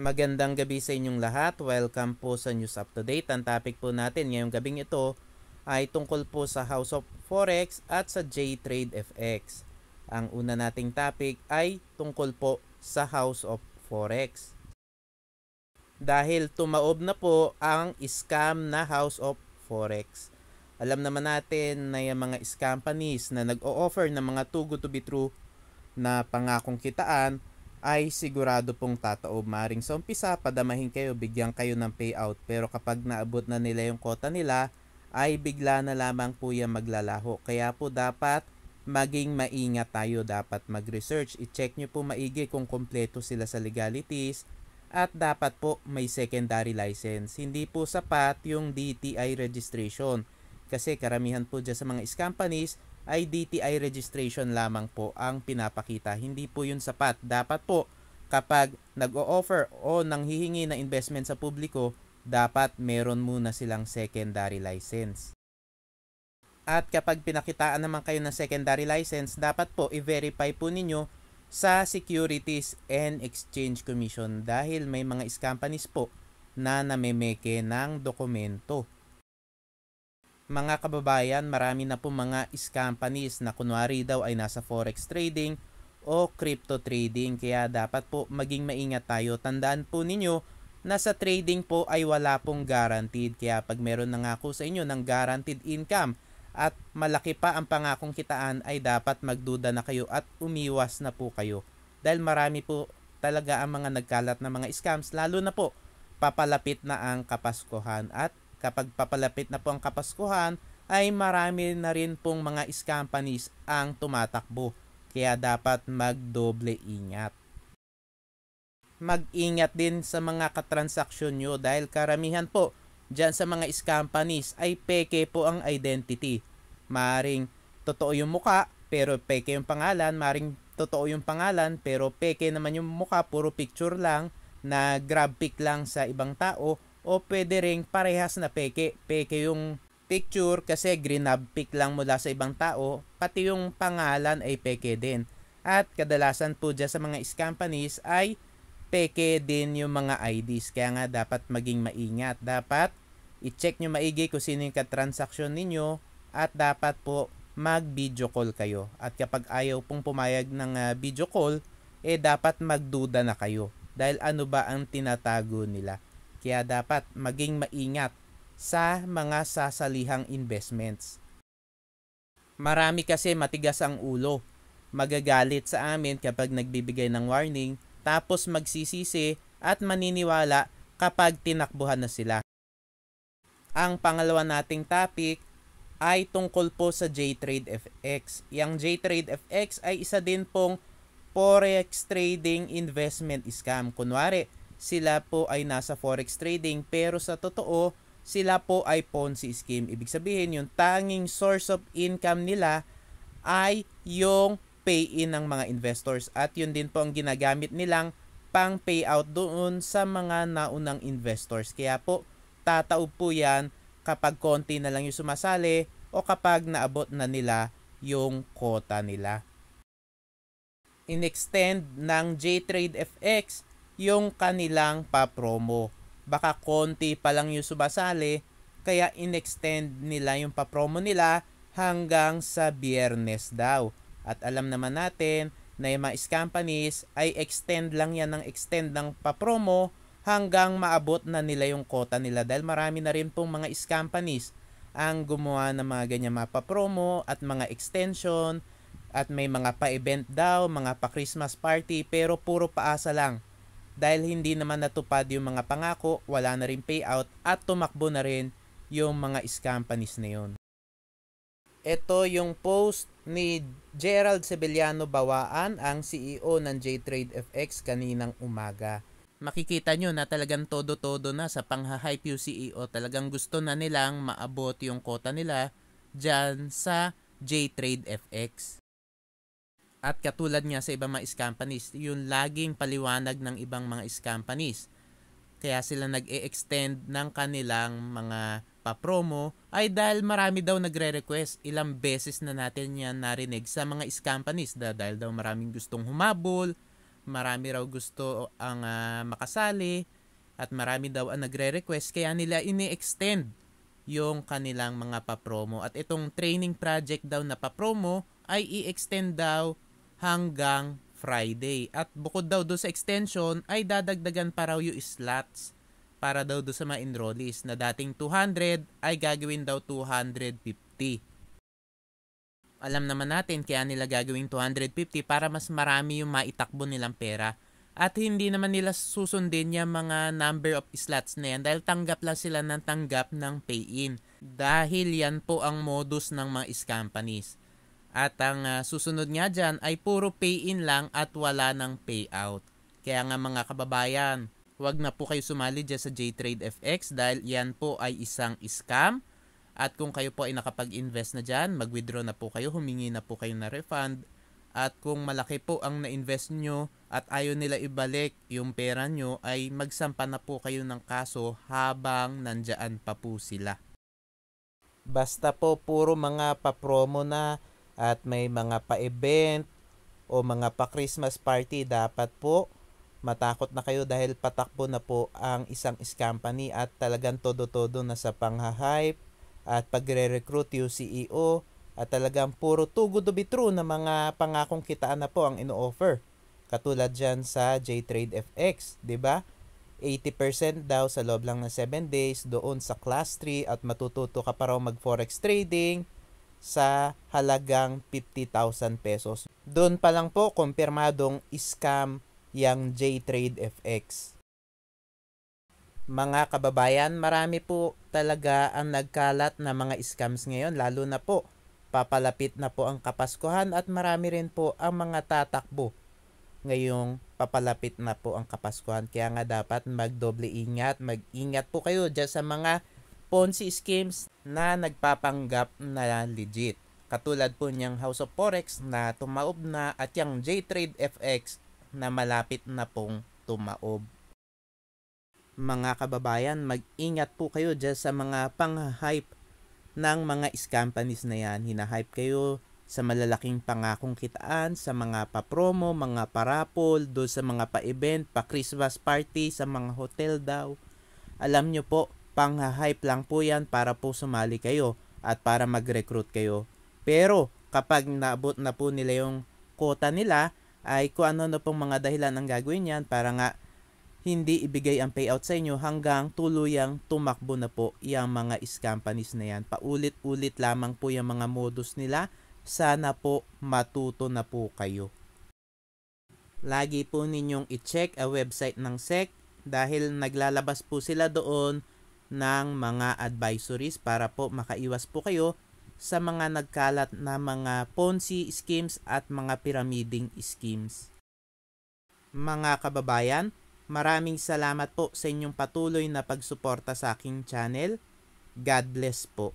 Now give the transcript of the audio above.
Magandang gabi sa inyong lahat. Welcome po sa News Up to Date. Ang topic po natin ngayong gabing ito ay tungkol po sa House of Forex at sa JTrade FX. Ang una nating topic ay tungkol po sa House of Forex. Dahil tumaob na po ang scam na House of Forex. Alam naman natin na yung mga scam companies na nag-o-offer ng mga too good to be true na pangakong kitaan ay sigurado pong tataob. Maring sa umpisa, padamahin kayo, bigyan kayo ng payout. Pero kapag naabot na nila yung quota nila, ay bigla na lamang po yan maglalaho. Kaya po dapat maging maingat tayo. Dapat mag-research. I-check nyo po maigi kung kompleto sila sa legalities. At dapat po may secondary license. Hindi po sapat yung DTI registration. Kasi karamihan po dyan sa mga scam companies ay DTI registration lamang po ang pinapakita. Hindi po yun sapat. Dapat po kapag nag-o-offer o nanghihingi ng investment sa publiko, dapat meron muna silang secondary license. At kapag pinakitaan naman kayo ng secondary license, dapat po i-verify po ninyo sa Securities and Exchange Commission dahil may mga scam companies po na namemeke ng dokumento. Mga kababayan, marami na po mga scam companies na kunwari daw ay nasa forex trading o crypto trading. Kaya dapat po maging maingat tayo. Tandaan po ninyo na sa trading po ay wala pong guaranteed. Kaya pag meron nangako sa inyo ng guaranteed income at malaki pa ang pangakong kitaan ay dapat magduda na kayo at umiwas na po kayo. Dahil marami po talaga ang mga nagkalat na mga scams, lalo na po papalapit na ang Kapaskuhan. At kapag papalapit na po ang Kapaskuhan, ay marami na rin pong mga scam companies ang tumatakbo. Kaya dapat magdoble ingat. Mag-ingat din sa mga katransaksyon nyo dahil karamihan po dyan sa mga scam companies ay peke po ang identity. Maring totoo yung muka pero peke yung pangalan. Maring totoo yung pangalan pero peke naman yung muka, puro picture lang na grab pic lang sa ibang tao. O pwede ring parehas na peke. Peke yung picture kasi grab pic lang mula sa ibang tao. Pati yung pangalan ay peke din. At kadalasan po dyan sa mga scam companies ay peke din yung mga IDs. Kaya nga dapat maging maingat. Dapat i-check nyo maigi kung sino yung katransaksyon ninyo. At dapat po mag-video call kayo. At kapag ayaw pong pumayag ng video call, dapat magduda na kayo. Dahil ano ba ang tinatago nila. Kaya dapat maging maingat sa mga sasalihang investments. Marami kasi matigas ang ulo. Magagalit sa amin kapag nagbibigay ng warning, tapos magsisisi at maniniwala kapag tinakbuhan na sila. Ang pangalawa nating topic ay tungkol po sa JTrade FX. Yang JTrade FX ay isa din pong forex trading investment scam. Kunwari, sila po ay nasa forex trading pero sa totoo sila po ay Ponzi scheme. Ibig sabihin yung tanging source of income nila ay yung pay-in ng mga investors at yun din po ang ginagamit nilang pang payout doon sa mga naunang investors. Kaya po tataob po yan kapag konti na lang yung sumasali o kapag naabot na nila yung quota nila. In-extend ng JTrade FX yung kanilang pa-promo. Baka konti pa lang yung sumasali, kaya in-extend nila yung pa-promo nila hanggang sa Biyernes daw. At alam naman natin na yung mga scam companies ay extend lang yan ng extend ng pa-promo hanggang maabot na nila yung quota nila. Dahil marami na rin pong mga scam companies ang gumawa ng mga ganyan mga pa-promo at mga extension at may mga pa-event daw, mga pa-Christmas party pero puro paasa lang. Dahil hindi naman natupad yung mga pangako, wala na rin payout at tumakbo na rin yung mga scam companies na yun. Ito yung post ni Gerald Sebeliano Bawaan, ang CEO ng JTrade FX kaninang umaga. Makikita nyo na talagang todo-todo na sa pangha-hype yung CEO. Talagang gusto na nilang maabot yung quota nila dyan sa JTrade FX. At katulad nga sa ibang mga scam companies, yung laging paliwanag ng ibang mga scam companies. Kaya sila nag-e-extend ng kanilang mga pa-promo ay dahil marami daw nagre-request. Ilang beses na natin yan narinig sa mga scam companies dahil daw maraming gustong humabol, marami raw gusto ang makasali at marami daw ang nagre-request kaya nila ini-extend yung kanilang mga papromo. At itong training project daw na papromo ay i-extend daw hanggang Friday. At bukod daw do sa extension ay dadagdagan pa raw yung slots para daw do sa mga enrollees na dating 200 ay gagawin daw 250. Alam naman natin kaya nila gagawing 250 para mas marami yung maitakbo nilang pera. At hindi naman nila susundin yung mga number of slots na yan dahil tanggap lang sila ng tanggap ng pay-in. Dahil yan po ang modus ng mga companies. At ang susunod nga dyan ay puro pay-in lang at wala ng payout. Kaya nga mga kababayan, huwag na po kayo sumali dyan sa JTrade FX dahil yan po ay isang scam. At kung kayo po ay nakapag-invest na dyan, mag-withdraw na po kayo, humingi na po kayo na refund. At kung malaki po ang na-invest nyo at ayaw nila ibalik yung pera nyo, ay magsampa na po kayo ng kaso habang nandyan pa po sila. Basta po puro mga pa-promo na at may mga pa-event o mga pa-Christmas party, dapat po matakot na kayo dahil patakbo na po ang isang company at talagang todo-todo na sa pangha-hype at pagre-recruit yung CEO at talagang puro too good to be true na mga pangakong kitaan na po ang ino-offer. Katulad dyan sa JTrade FX, di ba? 80% daw sa loob lang ng 7 days doon sa Class 3 at matututo ka pa raw mag-forex trading sa halagang 50,000 pesos. Doon pa lang po kumpirmadong scam yang JTrade FX. Mga kababayan, marami po talaga ang nagkalat na mga scams ngayon, lalo na po papalapit na po ang Kapaskuhan at marami rin po ang mga tatakbo ngayong papalapit na po ang Kapaskuhan. Kaya nga dapat magdoble ingat, mag-ingat po kayo dyan sa mga Ponzi schemes na nagpapanggap na legit. Katulad po niyang House of Forex na tumaob na at yung JTrade FX na malapit na pong tumaob. Mga kababayan, mag-ingat po kayo dyan sa mga pang-hype ng mga companies na yan. Hina-hype kayo sa malalaking pangakong kitaan, sa mga pa-promo, mga parapol, doon sa mga pa-event, pa-Christmas party, sa mga hotel daw. Alam nyo po, pang-hype lang po yan para po sumali kayo at para mag-recruit kayo. Pero kapag naabot na po nila yung quota nila, ay kung ano na pong mga dahilan ang gagawin yan para nga hindi ibigay ang payout sa inyo hanggang tuluyang tumakbo na po yung mga companies na yan. Paulit-ulit lamang po yung mga modus nila. Sana po matuto na po kayo. Lagi po ninyong i-check ang website ng SEC dahil naglalabas po sila doon ng mga advisories para po makaiwas po kayo sa mga nagkalat na mga Ponzi schemes at mga pyramiding schemes. Mga kababayan, maraming salamat po sa inyong patuloy na pagsuporta sa aking channel. God bless po.